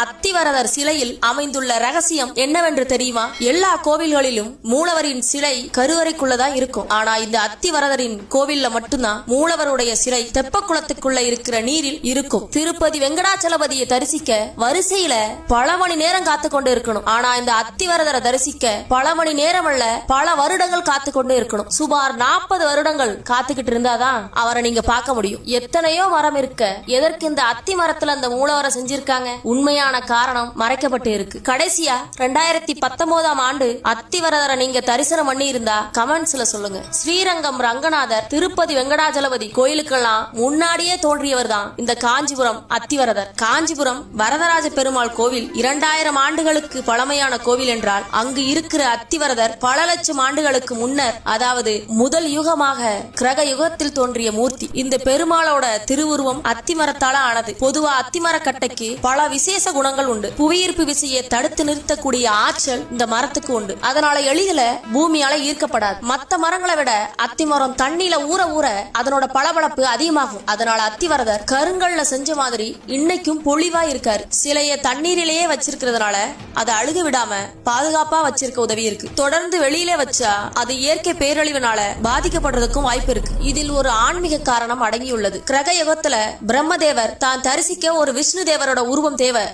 அத்திவரதர் சிலையில் அமைந்துள்ள ரகசியம் என்னவென்று தெரியுமா? எல்லா கோவில்களிலும் மூலவரின் சிலை கருவறைக்குள்ளதான் இருக்கும். ஆனா இந்த அத்திவரதரின் கோவில்ல மட்டும்தான் மூலவருடைய சிலை தெப்பக்குளத்துக்குள்ள இருக்கிற நீரில் இருக்கும். திருப்பதி வெங்கடாச்சலபதியை தரிசிக்க வரிசையில பல மணி நேரம் காத்து கொண்டு இருக்கணும். ஆனா இந்த அத்திவரதரை தரிசிக்க பல மணி நேரம் அல்ல, பல வருடங்கள் காத்து கொண்டு இருக்கணும். சுமார் 40 வருடங்கள் காத்துக்கிட்டு இருந்தாதான் அவரை நீங்க பார்க்க முடியும். எத்தனையோ மரம் இருக்க எதற்கு இந்த அத்தி மரத்துல அந்த மூலவரை செஞ்சிருக்காங்க? உண்மையான காரணம் மறைக்கப்பட்டு இருக்கு. கடைசியா 2019ஆம் ஆண்டு அத்திவரதரை நீங்க தரிசனம் பண்ணி இருந்தா கமெண்ட்ஸ்ல சொல்லுங்க. ஸ்ரீரங்கம் ரங்கநாதர், திருப்பதி வெங்கடாஜலபதி கோயிலுக்கெல்லாம் முன்னாடியே தோன்றியவர் தான் இந்த காஞ்சிபுரம் அத்திவரதர். காஞ்சிபுரம் வரதராஜ பெருமாள் கோவில் 2000 ஆண்டுகளுக்கு பழமையான கோவில் என்றால், அங்கு இருக்கிற அத்திவரதர் பல லட்சம் ஆண்டுகளுக்கு முன்னர், அதாவது முதல் யுகமாக கிரக யுகத்தில் தோன்றிய மூர்த்தி. இந்த பெருமாளோட திருவுருவம் அத்திமரத்தால ஆனது. பொதுவா அத்திமரக்கட்டைக்கு பல விசேஷ குணங்கள் உண்டு. புவியீர்ப்பு விசையை தடுத்து நிறுத்தக்கூடிய ஆற்றல் இந்த மரத்துக்கு உண்டு. அதனால எளிதில பூமியால ஈர்க்கப்படாது. மத்த மரங்களை விட அத்திமரம் தண்ணியில ஊற ஊற அதனோட பளபளப்பு அதிகமாகும். அதனால அத்திவரதர் கருங்கல்ல செஞ்ச மாதிரி இன்னைக்கும் பொலிவா இருக்காரு. சிலைய தண்ணீரிலேயே வச்சிருக்கிறதுனால அதை அழுக விடாம பாதுகாப்பா வச்சிருக்க உதவி இருக்கு. தொடர்ந்து வெளியிலே வச்சா அது இயற்கை பேரழிவுனால பாதிக்கப்படுறதுக்கும் வாய்ப்பு இருக்கு. இதில் ஒரு ஆன்மீக காரணம் அடங்கியுள்ளது. கிரக யுகத்துல பிரம்மதேவர் தான் தரிசிக்க ஒரு விஷ்ணு தேவரோட உருவம் தேவை